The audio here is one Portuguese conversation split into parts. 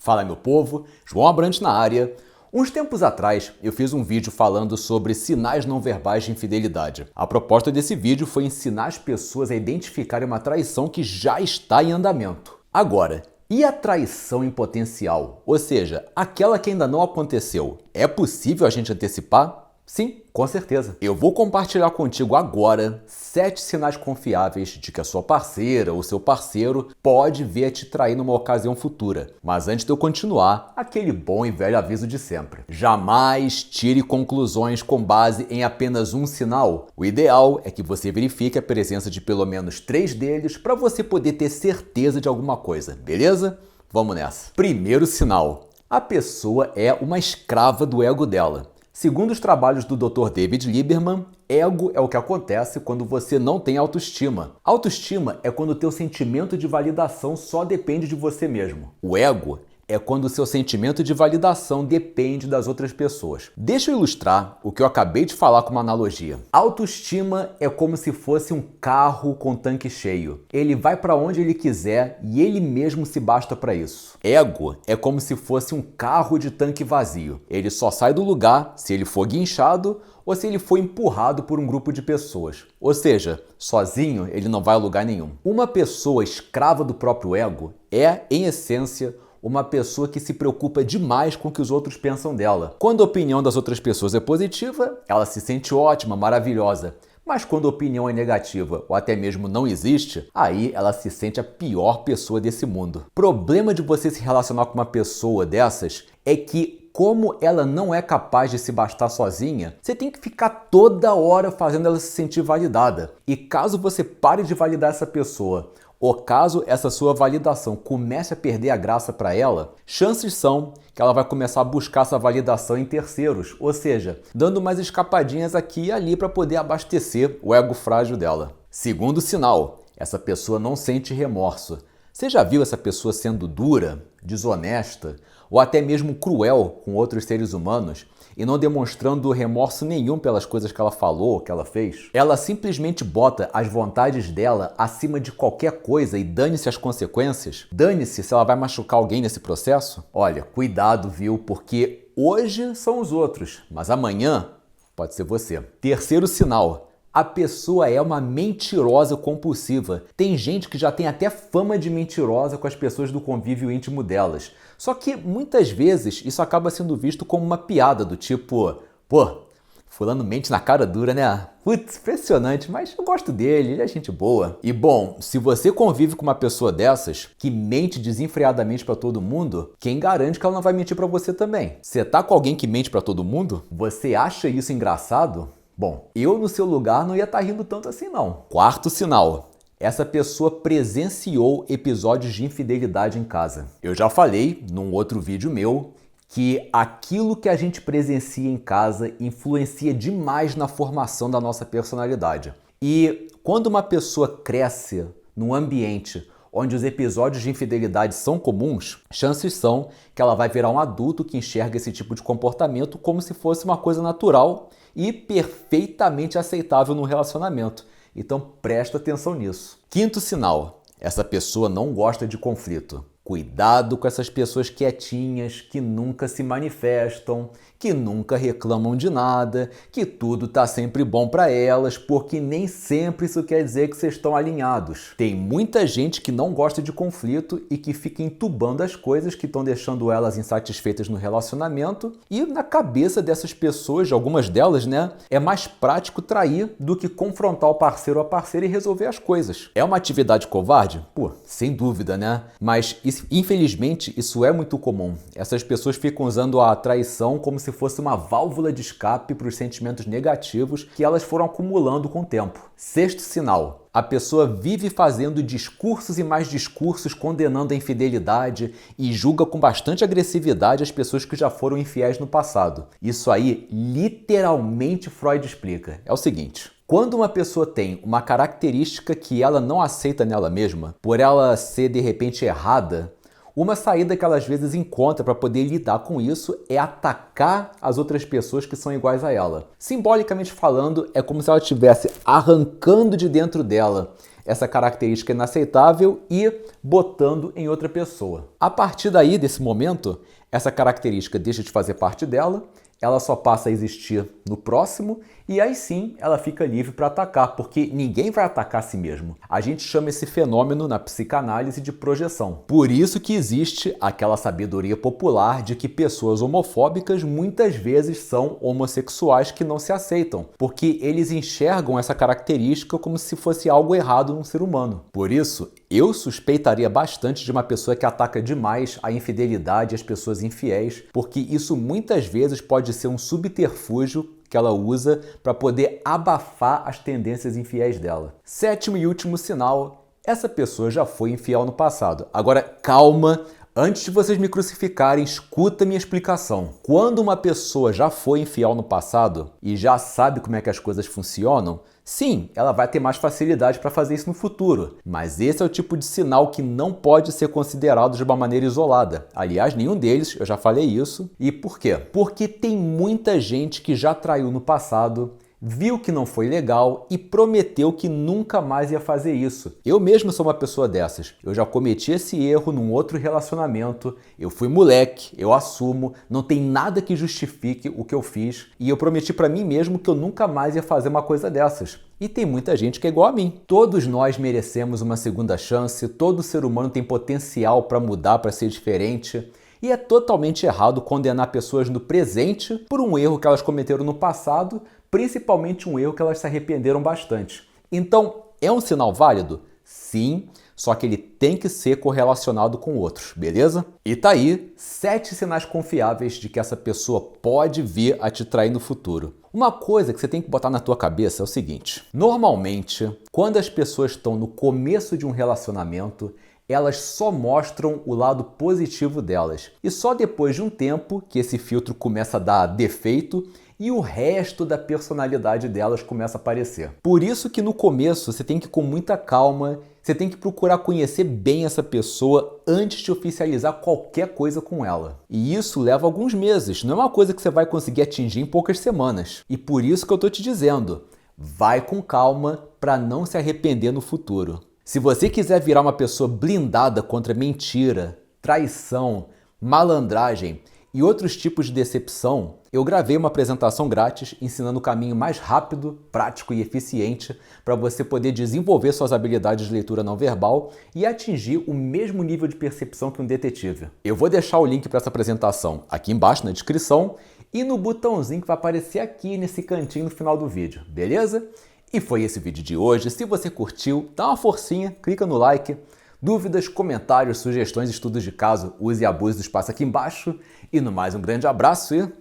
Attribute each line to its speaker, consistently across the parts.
Speaker 1: Fala meu povo, João Abrantes na área. Uns tempos atrás eu fiz um vídeo falando sobre sinais não verbais de infidelidade. A proposta desse vídeo foi ensinar as pessoas a identificarem uma traição que já está em andamento. Agora, e a traição em potencial? Ou seja, aquela que ainda não aconteceu, é possível a gente antecipar? Sim, com certeza. Eu vou compartilhar contigo agora 7 sinais confiáveis de que a sua parceira ou seu parceiro pode vir a te trair numa ocasião futura. Mas antes de eu continuar, aquele bom e velho aviso de sempre. Jamais tire conclusões com base em apenas um sinal. O ideal é que você verifique a presença de pelo menos 3 deles para você poder ter certeza de alguma coisa, beleza? Vamos nessa. Primeiro sinal. A pessoa é uma escrava do ego dela. Segundo os trabalhos do Dr. David Lieberman, ego é o que acontece quando você não tem autoestima. Autoestima é quando o teu sentimento de validação só depende de você mesmo. O ego é quando o seu sentimento de validação depende das outras pessoas. Deixa eu ilustrar o que eu acabei de falar com uma analogia. Autoestima é como se fosse um carro com tanque cheio. Ele vai para onde ele quiser e ele mesmo se basta para isso. Ego é como se fosse um carro de tanque vazio. Ele só sai do lugar se ele for guinchado ou se ele for empurrado por um grupo de pessoas. Ou seja, sozinho ele não vai a lugar nenhum. Uma pessoa escrava do próprio ego é, em essência, uma pessoa que se preocupa demais com o que os outros pensam dela. Quando a opinião das outras pessoas é positiva, ela se sente ótima, maravilhosa. Mas quando a opinião é negativa ou até mesmo não existe, aí ela se sente a pior pessoa desse mundo. Problema de você se relacionar com uma pessoa dessas é que, como ela não é capaz de se bastar sozinha, você tem que ficar toda hora fazendo ela se sentir validada. E caso você pare de validar essa pessoa, ou caso essa sua validação comece a perder a graça para ela, chances são que ela vai começar a buscar essa validação em terceiros, ou seja, dando umas escapadinhas aqui e ali para poder abastecer o ego frágil dela. Segundo sinal, essa pessoa não sente remorso. Você já viu essa pessoa sendo dura, desonesta ou até mesmo cruel com outros seres humanos e não demonstrando remorso nenhum pelas coisas que ela falou, que ela fez? Ela simplesmente bota as vontades dela acima de qualquer coisa e dane-se as consequências? Dane-se se ela vai machucar alguém nesse processo? Olha, cuidado, viu? Porque hoje são os outros, mas amanhã pode ser você. Terceiro sinal. A pessoa é uma mentirosa compulsiva. Tem gente que já tem até fama de mentirosa com as pessoas do convívio íntimo delas. Só que muitas vezes isso acaba sendo visto como uma piada do tipo, pô, fulano mente na cara dura, né? Putz, impressionante, mas eu gosto dele, ele é gente boa. E bom, se você convive com uma pessoa dessas, que mente desenfreadamente pra todo mundo, quem garante que ela não vai mentir pra você também? Você tá com alguém que mente pra todo mundo? Você acha isso engraçado? Bom, eu no seu lugar não ia estar rindo tanto assim não. Quarto sinal. Essa pessoa presenciou episódios de infidelidade em casa. Eu já falei num outro vídeo meu que aquilo que a gente presencia em casa influencia demais na formação da nossa personalidade. E quando uma pessoa cresce num ambiente onde os episódios de infidelidade são comuns, chances são que ela vai virar um adulto que enxerga esse tipo de comportamento como se fosse uma coisa natural e perfeitamente aceitável no relacionamento. Então presta atenção nisso. Quinto sinal. Essa pessoa não gosta de conflito. Cuidado com essas pessoas quietinhas, que nunca se manifestam, que nunca reclamam de nada, que tudo tá sempre bom para elas, porque nem sempre isso quer dizer que vocês estão alinhados. Tem muita gente que não gosta de conflito e que fica entubando as coisas que estão deixando elas insatisfeitas no relacionamento, e na cabeça dessas pessoas, de algumas delas, né, é mais prático trair do que confrontar o parceiro ou a parceira e resolver as coisas. É uma atividade covarde? Pô, sem dúvida, né? Mas infelizmente, isso é muito comum. Essas pessoas ficam usando a traição como se fosse uma válvula de escape para os sentimentos negativos que elas foram acumulando com o tempo. Sexto sinal. A pessoa vive fazendo discursos e mais discursos condenando a infidelidade e julga com bastante agressividade as pessoas que já foram infiéis no passado. Isso aí, literalmente, Freud explica. É o seguinte: quando uma pessoa tem uma característica que ela não aceita nela mesma, por ela ser de repente errada, uma saída que ela às vezes encontra para poder lidar com isso é atacar as outras pessoas que são iguais a ela. Simbolicamente falando, é como se ela estivesse arrancando de dentro dela essa característica inaceitável e botando em outra pessoa. A partir daí, desse momento, essa característica deixa de fazer parte dela, ela só passa a existir no próximo e aí sim ela fica livre para atacar, porque ninguém vai atacar a si mesmo. A gente chama esse fenômeno na psicanálise de projeção. Por isso que existe aquela sabedoria popular de que pessoas homofóbicas muitas vezes são homossexuais que não se aceitam, porque eles enxergam essa característica como se fosse algo errado num ser humano. Por isso, eu suspeitaria bastante de uma pessoa que ataca demais a infidelidade e as pessoas infiéis, porque isso muitas vezes pode ser um subterfúgio que ela usa para poder abafar as tendências infiéis dela. Sétimo e último sinal, essa pessoa já foi infiel no passado. Agora, calma, antes de vocês me crucificarem, escuta minha explicação. Quando uma pessoa já foi infiel no passado e já sabe como é que as coisas funcionam, sim, ela vai ter mais facilidade para fazer isso no futuro, mas esse é o tipo de sinal que não pode ser considerado de uma maneira isolada. Aliás, nenhum deles, eu já falei isso. E por quê? Porque tem muita gente que já traiu no passado, viu que não foi legal e prometeu que nunca mais ia fazer isso. Eu mesmo sou uma pessoa dessas. Eu já cometi esse erro num outro relacionamento, eu fui moleque, eu assumo, não tem nada que justifique o que eu fiz e eu prometi pra mim mesmo que eu nunca mais ia fazer uma coisa dessas. E tem muita gente que é igual a mim. Todos nós merecemos uma segunda chance, todo ser humano tem potencial para mudar, para ser diferente. E é totalmente errado condenar pessoas no presente por um erro que elas cometeram no passado, principalmente um erro que elas se arrependeram bastante. Então, é um sinal válido? Sim, só que ele tem que ser correlacionado com outros, beleza? E tá aí 7 sinais confiáveis de que essa pessoa pode vir a te trair no futuro. Uma coisa que você tem que botar na tua cabeça é o seguinte: normalmente, quando as pessoas estão no começo de um relacionamento, elas só mostram o lado positivo delas. E só depois de um tempo que esse filtro começa a dar defeito e o resto da personalidade delas começa a aparecer. Por isso que no começo você tem que ir com muita calma, você tem que procurar conhecer bem essa pessoa antes de oficializar qualquer coisa com ela. E isso leva alguns meses, não é uma coisa que você vai conseguir atingir em poucas semanas. E por isso que eu tô te dizendo, vai com calma para não se arrepender no futuro. Se você quiser virar uma pessoa blindada contra mentira, traição, malandragem e outros tipos de decepção, eu gravei uma apresentação grátis ensinando o caminho mais rápido, prático e eficiente para você poder desenvolver suas habilidades de leitura não verbal e atingir o mesmo nível de percepção que um detetive. Eu vou deixar o link para essa apresentação aqui embaixo na descrição e no botãozinho que vai aparecer aqui nesse cantinho no final do vídeo, beleza? E foi esse o vídeo de hoje. Se você curtiu, dá uma forcinha, clica no like. Dúvidas, comentários, sugestões, estudos de caso, use e abuse do espaço aqui embaixo. E no mais, um grande abraço e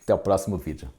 Speaker 1: até o próximo vídeo.